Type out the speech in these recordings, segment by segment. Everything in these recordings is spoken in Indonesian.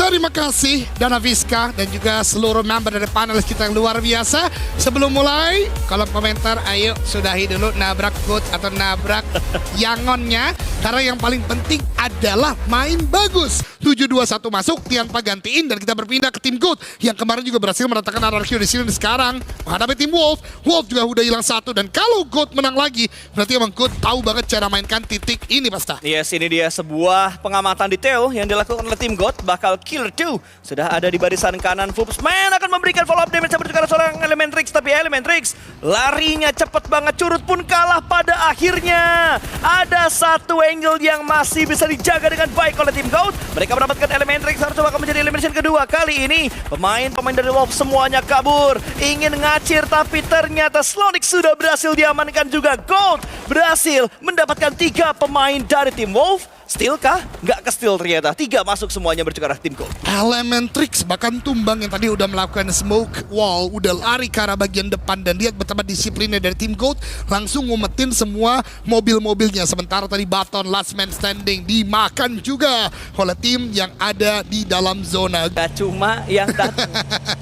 Terima kasih Dana Viska dan juga seluruh member dari panelis kita yang luar biasa. Sebelum mulai, kolom komentar ayo sudahi dulu nabrak quote atau nabrak yangonnya. Karena yang paling penting adalah main bagus. 7-2-1 masuk, Tianpa gantiin dan kita berpindah ke tim GOAT yang kemarin juga berhasil meratakan RRQ di sini. Sekarang menghadapi tim Wolf. Wolf juga udah hilang satu dan kalau GOAT menang lagi, berarti emang GOAT tahu banget cara mainkan titik ini, Pasta. Yes, ini dia sebuah pengamatan detail yang dilakukan oleh tim GOAT. Bakal Killer 2 sudah ada di barisan kanan. Fupsman akan memberikan follow up damage kepada seorang Elementrix, tapi Elementrix larinya cepet banget, curut pun kalah pada akhirnya. Ada satu angle yang masih bisa dijaga dengan baik oleh tim GOAT. Mereka mendapatkan Elementrix, harus coba menjadi elimination kedua. Kali ini pemain-pemain dari Wolf semuanya kabur, ingin ngacir, tapi ternyata Slonic sudah berhasil diamankan juga. GOAT berhasil mendapatkan 3 pemain dari tim Wolf. Steal kah? Nggak ke steal ternyata. 3 masuk semuanya berarti ke arah tim GOAT. Elementrix bahkan tumbang yang tadi udah melakukan smoke wall, udah lari ke arah bagian depan dan lihat betapa disiplinnya dari tim GOAT, langsung ngumetin semua mobil-mobilnya. Sementara tadi Baton last man standing dimakan juga oleh tim yang ada di dalam zona. Gak cuma yang datang.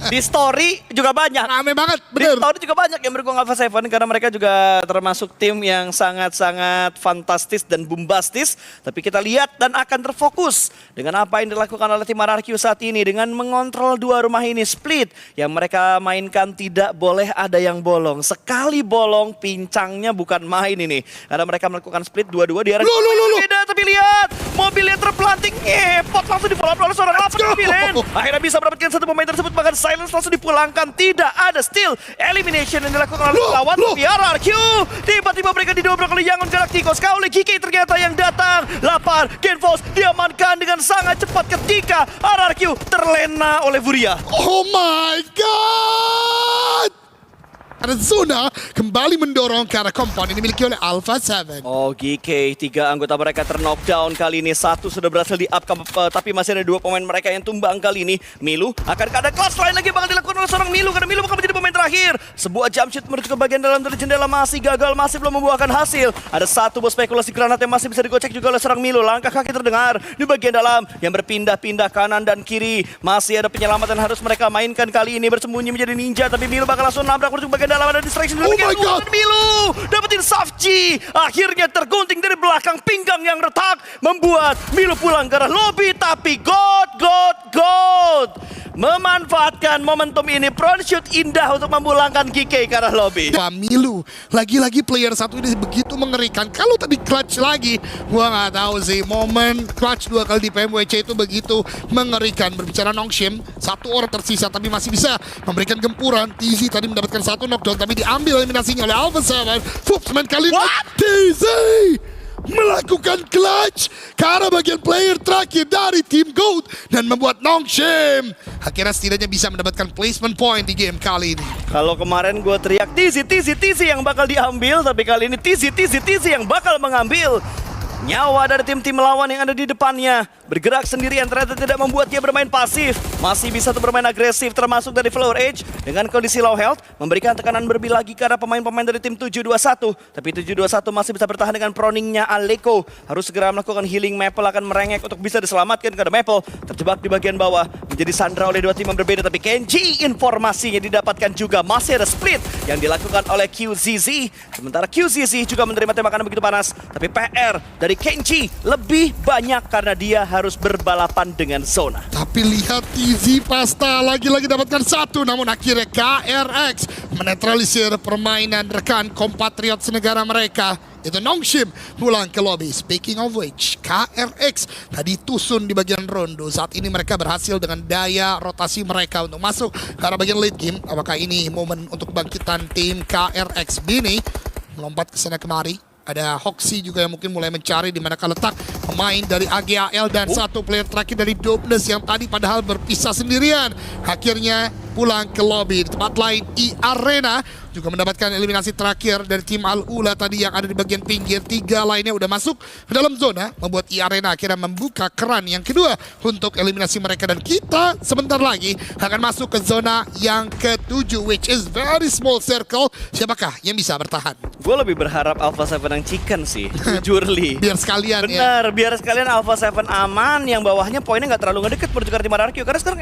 Di story juga banyak. Rame banget, Di bener. story juga banyak yang mendukung Alpha 7 karena mereka juga termasuk tim yang sangat-sangat fantastis dan bombastis. Tapi kita lihat dan akan terfokus dengan apa yang dilakukan oleh tim RRQ saat ini dengan mengontrol 2 rumah ini. Split yang mereka mainkan tidak boleh ada yang bolong. Sekali bolong pincangnya bukan main ini. Karena mereka melakukan split 2-2 di arah beda. Tapi lihat mobilnya terpelanting ngepot langsung di-follow up oleh seorang lapar Milen. Akhirnya bisa mendapatkan satu pemain tersebut, bahkan silence langsung dipulangkan. Tidak ada steal elimination yang dilakukan oleh lawan tapi RRQ. Tiba-tiba mereka didobrak oleh Yangon Galacticos. Oleh GK ternyata yang datang. Genfos diamankan dengan sangat cepat ketika RRQ terlena oleh Furia. Oh my god! Ada zona kembali mendorong ke arah compound ini dimiliki oleh Alpha 7. Oh GK, 3 anggota mereka terknockdown kali ini. 1 sudah berhasil di-up, tapi masih ada 2 pemain mereka yang tumbang kali ini. Milu akan ada kelas lain lagi bakal dilakukan oleh seorang Milu karena Milu bakal menjadi pemain terakhir. Sebuah jump shoot menuju ke bagian dalam dari jendela masih gagal, masih belum membuahkan hasil. Ada 1 bos spekulasi granat yang masih bisa digocek juga oleh seorang Milu. Langkah kaki terdengar di bagian dalam yang berpindah-pindah kanan dan kiri. Masih ada penyelamatan harus mereka mainkan kali ini, bersembunyi menjadi ninja, tapi Milu bakal langsung nabrak menuju ke bagian dalam. Ada distraction Oh my god, Milu dapetin Safji, akhirnya tergunting dari belakang, pinggang yang retak membuat Milu pulang ke arah lobby. Tapi GOAT memanfaatkan momentum ini, front shoot indah untuk memulangkan GK ke arah lobby. Milu, lagi-lagi player satu ini begitu mengerikan. Kalau tadi clutch lagi, gua nggak tahu sih. Momen clutch 2 kali di PMWC itu begitu mengerikan. Berbicara Nongshim, 1 orang tersisa tapi masih bisa memberikan gempuran. TZ tadi mendapatkan 1 knockdown tapi diambil eliminasinya oleh Alpha 7. Fupsman kali ini TZ melakukan clutch ke arah bagian player terakhir dari tim GOAT dan membuat Nongshim akhirnya setidaknya bisa mendapatkan placement point di game kali ini. Kalau kemarin gue teriak TZ yang bakal diambil, tapi kali ini TZ yang bakal mengambil nyawa dari tim-tim lawan yang ada di depannya. Bergerak sendirian ternyata tidak membuat dia bermain pasif. Masih bisa tuh bermain agresif, termasuk dari Flower Edge dengan kondisi low health, memberikan tekanan lebih lagi ke arah pemain-pemain dari tim 721. Tapi 721 masih bisa bertahan dengan proningnya Aleko. Harus segera melakukan healing. Maple akan merengek untuk bisa diselamatkan karena Maple terjebak di bagian bawah, menjadi sandra oleh 2 tim yang berbeda. Tapi Kenji informasinya didapatkan juga. Masih ada split yang dilakukan oleh QZZ. Sementara QZZ juga menerima tembakan begitu panas. Tapi PR dari Kenji lebih banyak karena dia harus berbalapan dengan zona. Tapi lihat TZ Pasta lagi-lagi dapatkan 1, namun akhirnya KRX menetralisir permainan rekan kompatriot senegara mereka. Itu Nongshim pulang ke lobby. Speaking of which, KRX tadi tusun di bagian rondo. Saat ini mereka berhasil dengan daya rotasi mereka untuk masuk ke arah bagian late game. Apakah ini momen untuk bangkitan tim KRX? Bini melompat ke sana kemari. Ada Hoxie juga yang mungkin mulai mencari di manakah letak pemain dari AGAL dan 1 player terakhir dari Dobnes yang tadi padahal berpisah sendirian. Akhirnya pulang ke lobby. Di tempat lain, Arena juga mendapatkan eliminasi terakhir dari tim Al-Ula tadi yang ada di bagian pinggir. 3 lainnya udah masuk ke dalam zona, membuat Arena akhirnya membuka keran yang kedua untuk eliminasi mereka. Dan kita sebentar lagi akan masuk ke zona yang ke-7, which is very small circle. Siapakah yang bisa bertahan? Gue lebih berharap Alpha 7 yang chicken sih, jujur Li. Biar sekalian ya. Bener, biar sekalian Alpha 7 aman, yang bawahnya poinnya nggak terlalu ngedeket bertukar tim RRQ. Karena sekarang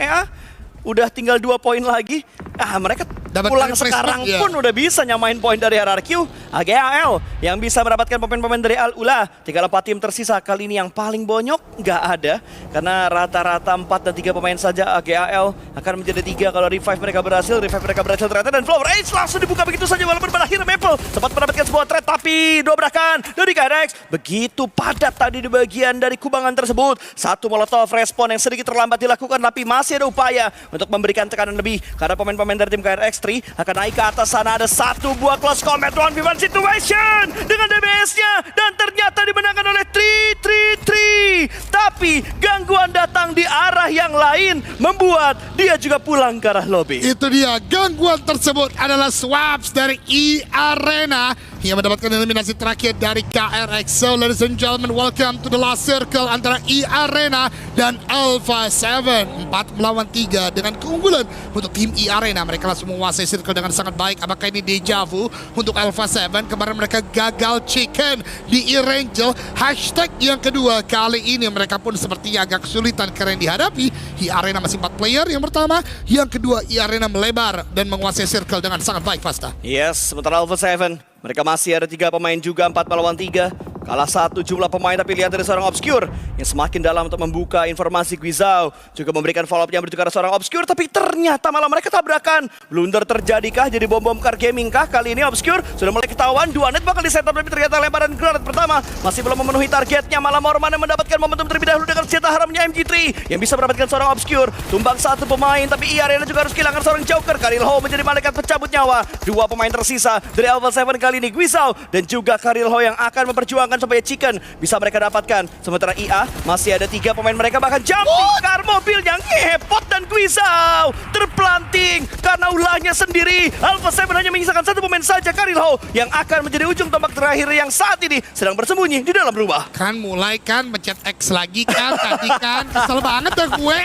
udah tinggal 2 poin lagi. Mereka Dapat pulang refresh sekarang back, ya. pun udah bisa nyamain poin dari RRQ. AGAL yang bisa mendapatkan pemain-pemain dari Al-Ula. Tinggal 4 tim tersisa. Kali ini yang paling bonyok nggak ada. Karena rata-rata 4 dan 3 pemain saja. AGAL akan menjadi 3 kalau revive mereka berhasil. Revive mereka berhasil ternyata. Dan Flower Age langsung dibuka begitu saja. Walaupun berakhir Maple sempat mendapatkan sebuah trade. Tapi dobrakan dari KRX. Begitu padat tadi di bagian dari kubangan tersebut. Satu molotov respon yang sedikit terlambat dilakukan. Tapi masih ada upaya untuk memberikan tekanan lebih. Karena pemain-pemain dari tim KRX akan naik ke atas sana. Ada satu buah close combat 1v1 situation dengan DBS-nya dan ternyata dimenangkan oleh 333. Tapi gangguan datang di arah yang lain membuat dia juga pulang ke arah lobby. Itu dia, gangguan tersebut adalah swaps dari E-Arena yang mendapatkan eliminasi terakhir dari KRX. So ladies and gentlemen, welcome to the last circle antara E-Arena dan Alpha 7. 4 melawan 3 dengan keunggulan untuk tim E-Arena. Mereka langsung menguasai circle dengan sangat baik. Apakah ini deja vu untuk Alpha 7? Kemarin mereka gagal chicken di E-Rangel. Hashtag yang kedua, kali ini mereka pun sepertinya agak kesulitan karena yang dihadapi E-Arena masih 4 player. Yang pertama, yang kedua E-Arena melebar dan menguasai circle dengan sangat baik, Fasta. Yes, sementara Alpha 7 mereka masih ada 3 pemain juga, 4 melawan 3. Kalah 1 jumlah pemain, tapi lihat dari seorang Obscure yang semakin dalam untuk membuka informasi. Guizhou juga memberikan follow-up yang bertukar seorang Obscure, tapi ternyata malah mereka tabrakan. Blunder terjadikah? Jadi bom-bom car gaming kah? Kali ini Obscure sudah mulai ketahuan. 2 net bakal di-setup, tapi ternyata lemparan granat pertama masih belum memenuhi targetnya. Malah Morman yang mendapatkan momentum terlebih dahulu dengan senjata haramnya MG3 yang bisa mendapatkan seorang Obscure. Tumbang 1 pemain, tapi E-Arena juga harus kehilangan seorang Joker. Karyl Ho menjadi malaikat pencabut nyawa. 2 pemain tersisa dari Alpha 7 kali ini, Guizhou dan juga Karyl Ho yang akan memperjuangkan supaya chicken bisa mereka dapatkan. Sementara IA masih ada 3 pemain mereka, bahkan jumping car mobil yang ngepot, dan Guizhou terpelanting karena ulahnya sendiri. Alpha 7 hanya menyisakan 1 pemain saja, Karyl Ho, yang akan menjadi ujung tombak terakhir yang saat ini sedang bersembunyi di dalam rumah. Kan mulai kan mencet X lagi kan tadi kan. Kesel banget ya gue.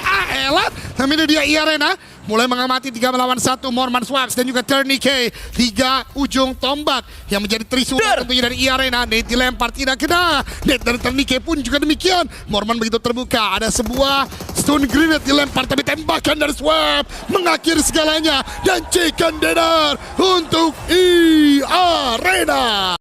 Elat. Tapi ini dia E-Arena mulai mengamati 3 melawan 1 Morman Swaps dan juga Tourniquet. 3 ujung tombak yang menjadi trisula tentunya dari E-Arena. Nate dilempar tidak kena. Nate dari Tourniquet pun juga demikian. Morman begitu terbuka. Ada sebuah stun grenade dilempar, tapi tembakan dari Swap mengakhiri segalanya. Dan chicken dinner untuk E-Arena.